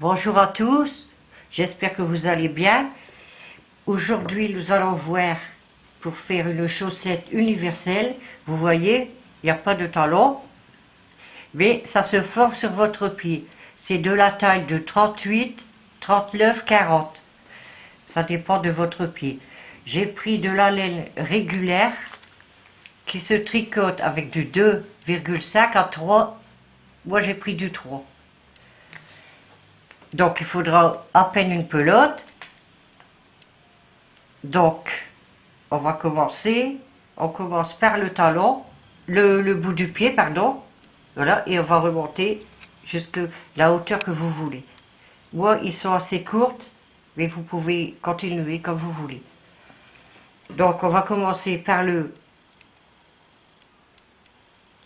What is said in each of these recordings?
Bonjour à tous, j'espère que vous allez bien. Aujourd'hui, nous allons voir pour faire une chaussette universelle. Vous voyez, il n'y a pas de talon, mais ça se forme sur votre pied. C'est de la taille de 38, 39, 40. Ça dépend de votre pied. J'ai pris de la laine régulière qui se tricote avec du 2,5 à 3. Moi, j'ai pris du 3. Donc, il faudra à peine une pelote. Donc, on va commencer. On commence par le talon, le bout du pied, pardon. Voilà, et on va remonter jusqu'à la hauteur que vous voulez. Moi, ils sont assez courtes, mais vous pouvez continuer comme vous voulez. Donc, on va commencer par le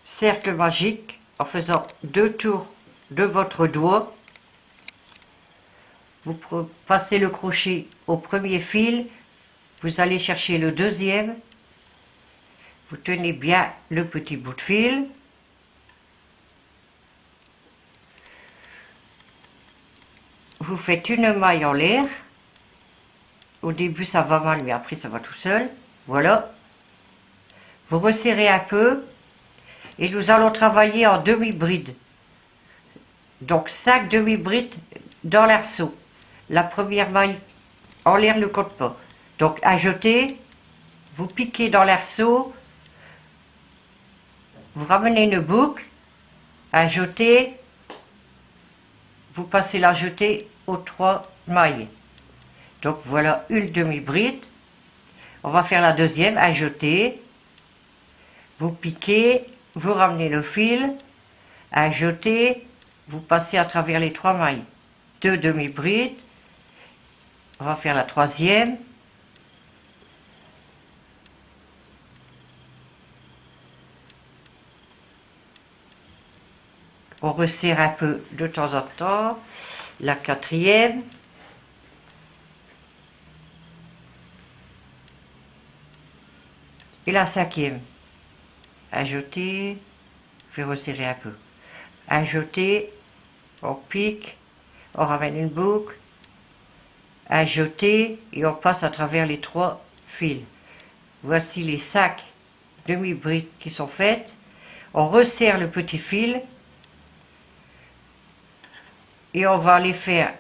cercle magique en faisant 2 tours de votre doigt. Vous passez le crochet au premier fil, vous allez chercher le deuxième, vous tenez bien le petit bout de fil, vous faites une maille en l'air. Au début ça va mal, mais après ça va tout seul. Voilà. Vous resserrez un peu et nous allons travailler en demi-bride. Donc 5 demi-brides dans l'arceau. La première maille en l'air ne compte pas. Donc à jeter, vous piquez dans l'arceau, vous ramenez une boucle, à jeter, vous passez la jetée aux 3 mailles. Donc voilà une demi-bride. On va faire la deuxième, à jeter, vous piquez, vous ramenez le fil, à jeter, vous passez à travers les 3 mailles. 2 demi-brides. On va faire la troisième. On resserre un peu de temps en temps. La quatrième. Et la cinquième. Ajouter, je vais resserrer un peu. Ajouter, on pique, on ramène une boucle. Ajouter et on passe à travers les 3 fils. Voici les 5 demi-brides qui sont faites. On resserre le petit fil et on va aller faire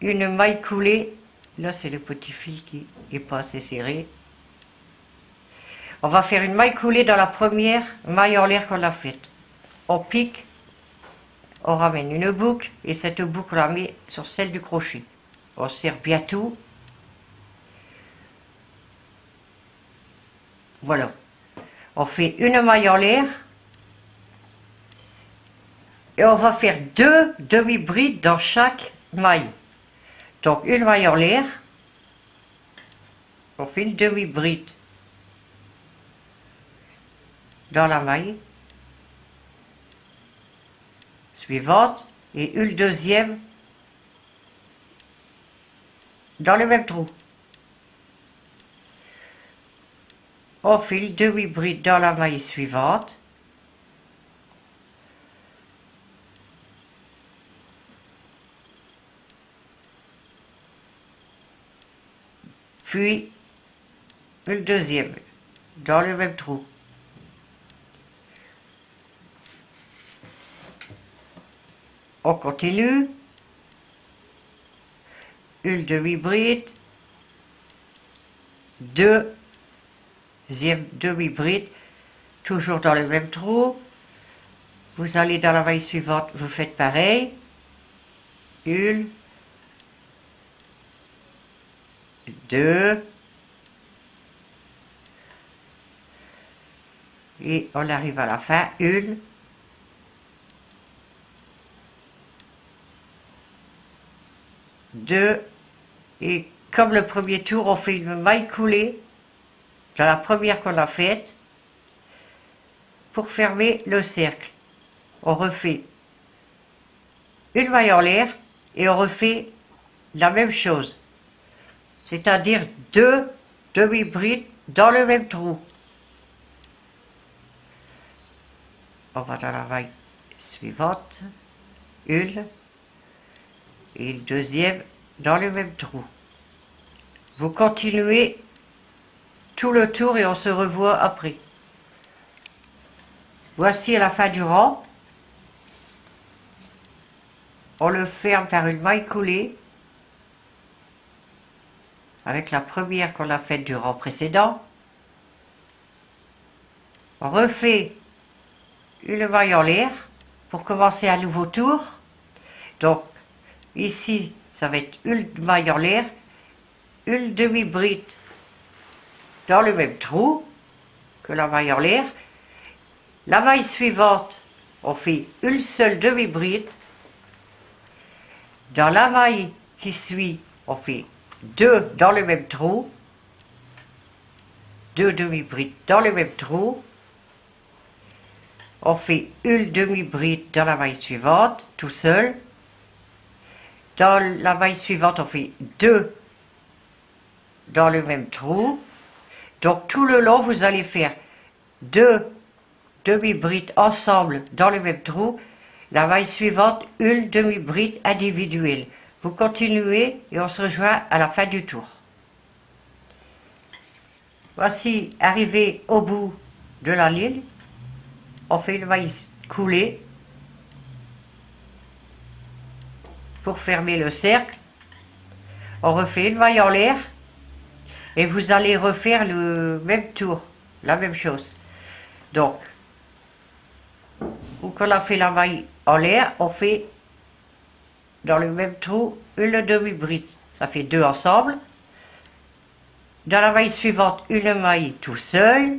une maille coulée. Là, c'est le petit fil qui n'est pas assez serré. On va faire une maille coulée dans la première maille en l'air qu'on a faite. On pique, on ramène une boucle et cette boucle on la met sur celle du crochet. On serre bien tout. Voilà. On fait une maille en l'air et on va faire 2 demi-brides dans chaque maille. Donc une maille en l'air, on fait une demi-bride dans la maille suivante et une deuxième dans le même trou. On fait une demi-bride dans la maille suivante. Puis une deuxième dans le même trou. On continue. Une demi-bride. Deuxième demi-bride. Toujours dans le même trou. Vous allez dans la maille suivante, vous faites pareil. Une. 2. Et on arrive à la fin. 1. 2. Et comme le premier tour, on fait une maille coulée dans la première qu'on a faite pour fermer le cercle. On refait une maille en l'air et on refait la même chose. C'est-à-dire 2 demi-brides dans le même trou. On va dans la maille suivante. 1, et le deuxième dans le même trou. Vous continuez tout le tour et on se revoit après. Voici à la fin du rang. On le ferme par une maille coulée avec la première qu'on a faite du rang précédent. On refait une maille en l'air pour commencer un nouveau tour. Donc ici ça va être une maille en l'air, une demi-bride dans le même trou que la maille en l'air. La maille suivante, on fait une seule demi-bride. Dans la maille qui suit, on fait deux dans le même trou, deux demi-brides dans le même trou. On fait une demi-bride dans la maille suivante, tout seul. Dans la maille suivante, on fait deux dans le même trou. Donc tout le long, vous allez faire deux demi-brides ensemble dans le même trou. La maille suivante, une demi-bride individuelle. Vous continuez et on se rejoint à la fin du tour. Voici arrivé au bout de la ligne. On fait une maille coulée pour fermer le cercle. On refait une maille en l'air et vous allez refaire le même tour, la même chose. Donc, quand on a fait la maille en l'air, on fait dans le même trou une demi-bride. Ça fait deux ensemble. Dans la maille suivante, une maille tout seul.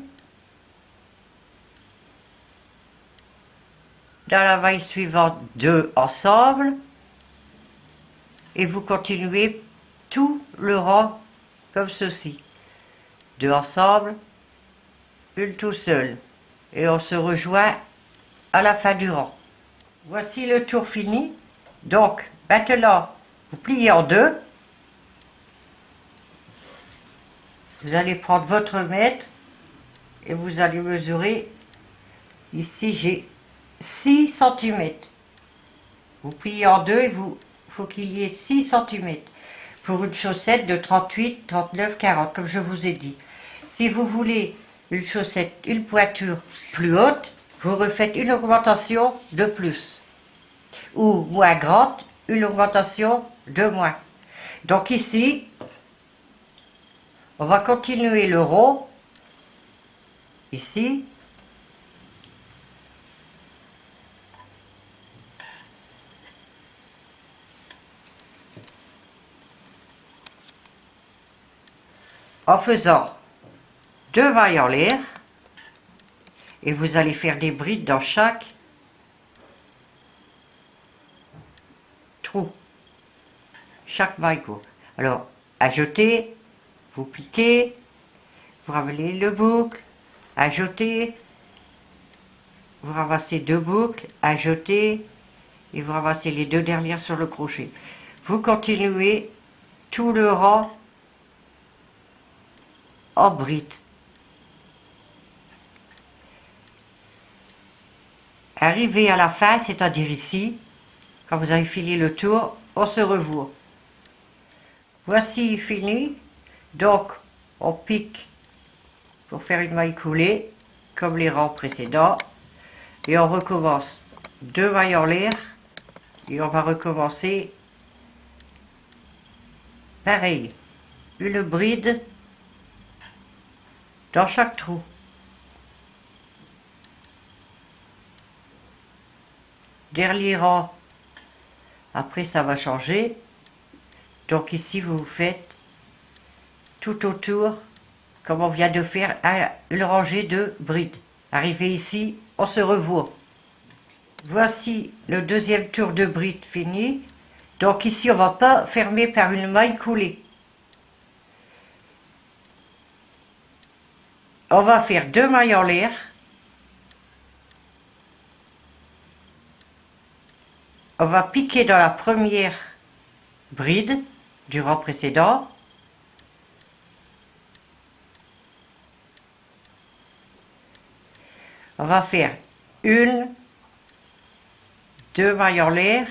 Dans la maille suivante, deux ensemble. Et vous continuez tout le rang comme ceci. Deux ensemble, une tout seul. Et on se rejoint à la fin du rang. Voici le tour fini. Donc, maintenant, vous pliez en deux. Vous allez prendre votre mètre et vous allez mesurer. Ici, j'ai 6 cm. Vous pliez en deux et il faut qu'il y ait 6 cm pour une chaussette de 38, 39, 40, comme je vous ai dit. Si vous voulez une chaussette, une pointure plus haute, vous refaites une augmentation de plus. Ou moins grande, une augmentation de moins. Donc ici, on va continuer le rond. Ici. En faisant deux mailles en l'air. Et vous allez faire des brides dans chaque trou. Chaque maille court. Alors, ajoutez, vous piquez, vous ramenez le boucle, ajoutez, vous ramassez deux boucles, ajoutez, et vous ramassez les deux dernières sur le crochet. Vous continuez tout le rang en bride. Arrivé à la fin, c'est-à-dire ici, quand vous avez fini le tour, on se revoit. Voici fini. Donc, on pique pour faire une maille coulée, comme les rangs précédents. Et on recommence deux mailles en l'air. Et on va recommencer pareil. Une bride dans chaque trou. Dernier rang. Après, ça va changer. Donc ici, vous faites tout autour, comme on vient de faire, une rangée de brides. Arrivé ici, on se revoit. Voici le deuxième tour de bride fini. Donc ici, on ne va pas fermer par une maille coulée. On va faire deux mailles en l'air. On va piquer dans la première bride du rang précédent. On va faire une, deux mailles en l'air,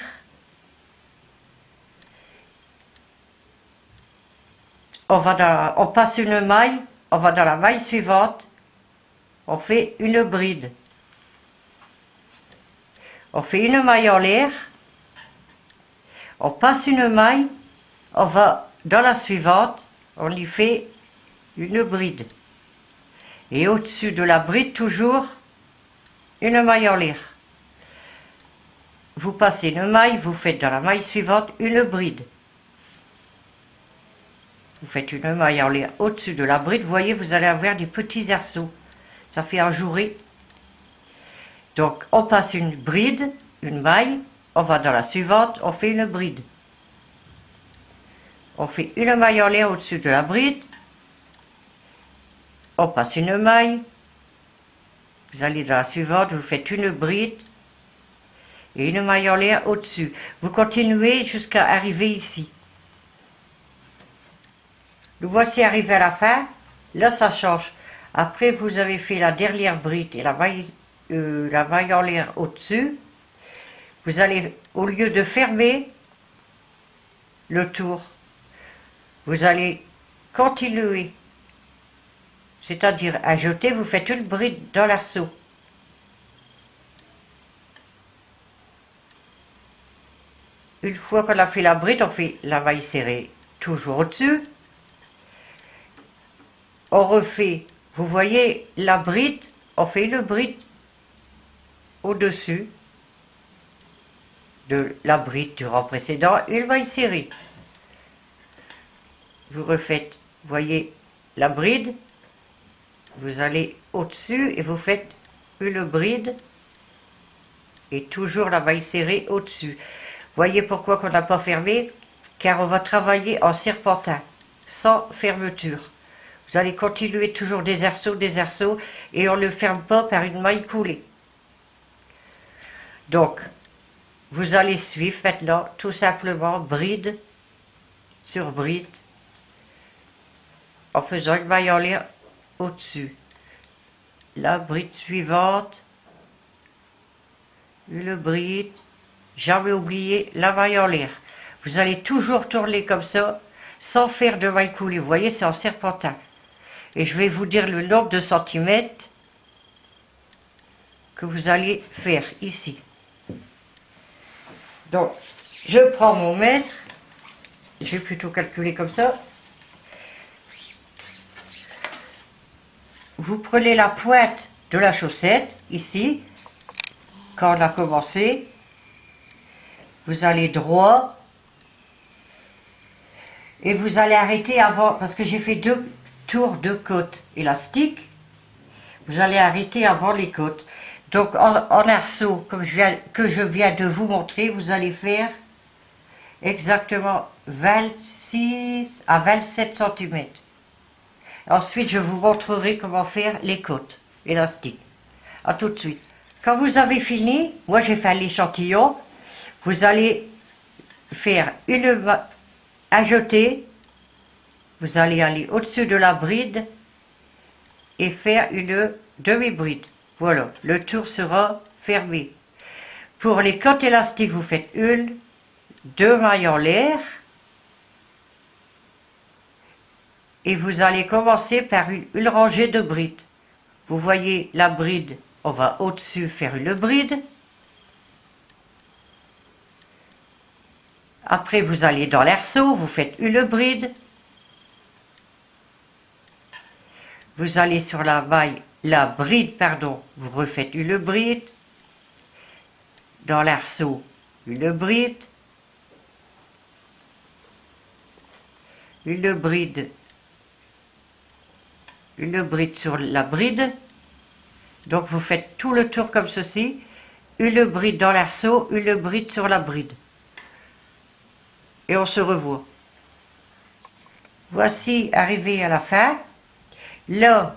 on passe une maille, on va dans la maille suivante, on fait une bride. On fait une maille en l'air, on passe une maille, on va dans la suivante, on y fait une bride. Et au-dessus de la bride, toujours une maille en l'air. Vous passez une maille, vous faites dans la maille suivante une bride. Vous faites une maille en l'air au-dessus de la bride, vous voyez, vous allez avoir des petits arceaux. Ça fait un jouré. Donc, on passe une bride, une maille, on va dans la suivante, on fait une bride. On fait une maille en l'air au-dessus de la bride, on passe une maille, vous allez dans la suivante, vous faites une bride et une maille en l'air au-dessus. Vous continuez jusqu'à arriver ici. Nous voici arrivés à la fin. Là, ça change. Après, vous avez fait la dernière bride et la maille en l'air au-dessus. Vous allez, au lieu de fermer le tour, vous allez continuer. C'est-à-dire, à jeter, vous faites une bride dans l'arceau. Une fois qu'on a fait la bride, on fait la maille serrée toujours au-dessus. On refait, vous voyez la bride, on fait une bride au-dessus de la bride du rang précédent, une maille serrée. Vous refaites, vous voyez la bride, vous allez au-dessus et vous faites une bride et toujours la maille serrée au-dessus. Voyez pourquoi qu'on n'a pas fermé? Car on va travailler en serpentin, sans fermeture. Vous allez continuer toujours des arceaux, et on ne le ferme pas par une maille coulée. Donc, vous allez suivre maintenant tout simplement bride sur bride, en faisant une maille en l'air au-dessus. La bride suivante, une bride, jamais oublier la maille en l'air. Vous allez toujours tourner comme ça, sans faire de maille coulée. Vous voyez, c'est en serpentin. Et je vais vous dire le nombre de centimètres que vous allez faire ici. Donc, je prends mon mètre, je vais plutôt calculer comme ça. Vous prenez la pointe de la chaussette, ici, quand on a commencé. Vous allez droit. Et vous allez arrêter avant, parce que j'ai fait 2 tours de côte élastique. Vous allez arrêter avant les côtes. Donc en arceau, comme que je viens de vous montrer, vous allez faire exactement 26 à 27 cm. Ensuite, je vous montrerai comment faire les côtes élastiques. A tout de suite. Quand vous avez fini, moi j'ai fait l'échantillon, vous allez faire à jeter, vous allez aller au-dessus de la bride et faire une demi-bride. Voilà, le tour sera fermé. Pour les côtes élastiques, vous faites 1, 2 mailles en l'air et vous allez commencer par une rangée de brides. Vous voyez la bride, on va au-dessus faire une bride. Après, vous allez dans l'arceau, vous faites une bride. Vous allez sur la bride, vous refaites une bride. Dans l'arceau, une bride. Une bride sur la bride. Donc vous faites tout le tour comme ceci. Une bride dans l'arceau, une bride sur la bride. Et on se revoit. Voici arrivé à la fin. Là,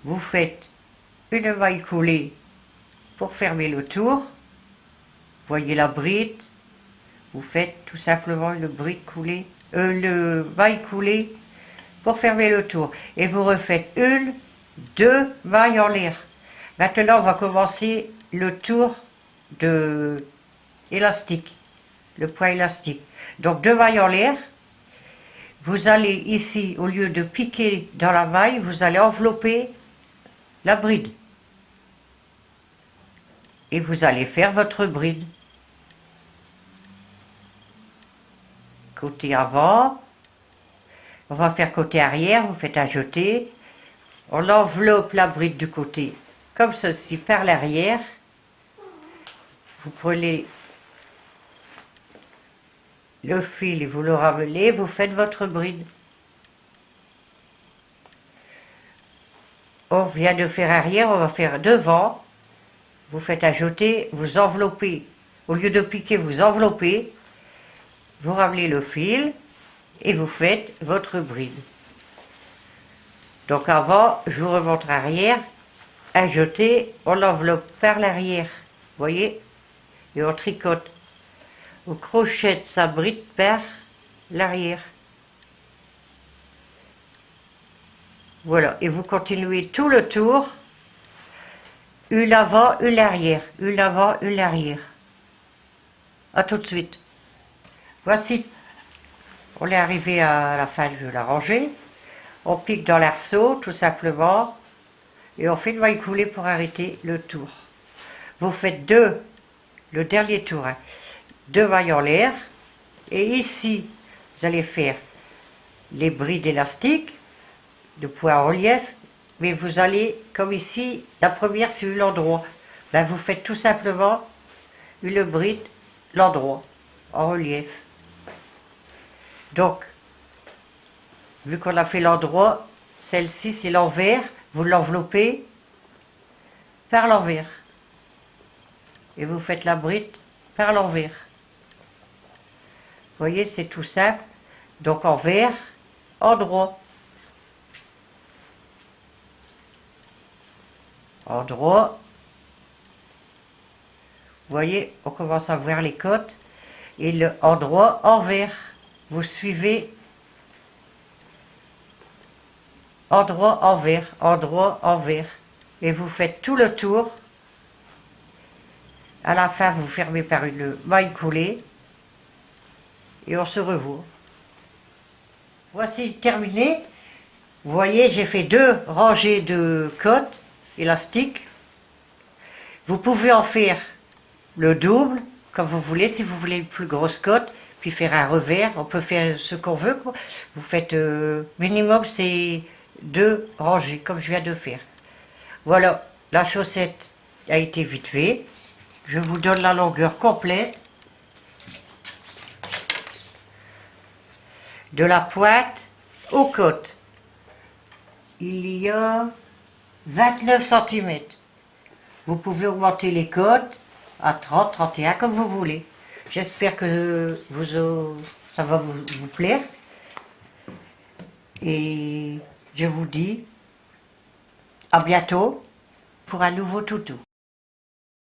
vous faites une maille coulée pour fermer le tour. Voyez la bride. Vous faites tout simplement une bride coulée, le maille coulée pour fermer le tour. Et vous refaites 1, 2 mailles en l'air. Maintenant, on va commencer le tour de élastique, le point élastique. Donc 2 mailles en l'air. Vous allez ici, au lieu de piquer dans la maille, vous allez envelopper la bride. Et vous allez faire votre bride. Côté avant, on va faire côté arrière, vous faites un jeté. On enveloppe la bride du côté, comme ceci, par l'arrière. Vous prenez le fil et vous le ramenez, vous faites votre bride. On vient de faire arrière, on va faire devant. Vous faites un jeté, vous enveloppez. Au lieu de piquer, vous enveloppez. Vous ramenez le fil et vous faites votre bride. Donc avant, je vous remontre arrière, un jeté, on l'enveloppe par l'arrière. Voyez? Et on tricote. On crochette sa bride par l'arrière. Voilà, et vous continuez tout le tour. Une avant, une arrière, une avant, une arrière. A tout de suite. Voici, on est arrivé à la fin, je vais la ranger. On pique dans l'arceau, tout simplement, et on fait une maille coulée pour arrêter le tour. Vous faites le dernier tour, hein, 2 mailles en l'air, et ici, vous allez faire les brides élastiques, de point en relief, mais vous allez, comme ici, la première c'est l'endroit. Ben, vous faites tout simplement une bride, l'endroit, en relief. Donc, vu qu'on a fait l'endroit, celle-ci c'est l'envers, vous l'enveloppez par l'envers. Et vous faites la bride par l'envers. Vous voyez, c'est tout simple. Donc envers, endroit. Endroit. Vous voyez, on commence à voir les côtes. Et le endroit, envers. Vous suivez endroit, envers, et vous faites tout le tour. À la fin, vous fermez par une maille coulée et on se revoit. Voici terminé. Vous voyez, j'ai fait 2 rangées de côtes élastiques. Vous pouvez en faire le double, comme vous voulez, si vous voulez une plus grosse côte, puis faire un revers. On peut faire ce qu'on veut, quoi. Vous faites minimum, c'est 2 rangées, comme je viens de faire. Voilà, la chaussette a été vite faite. Je vous donne la longueur complète. De la pointe aux côtes, il y a 29 cm. Vous pouvez augmenter les côtes à 30, 31, comme vous voulez. J'espère que ça va vous plaire. Et je vous dis à bientôt pour un nouveau toutou.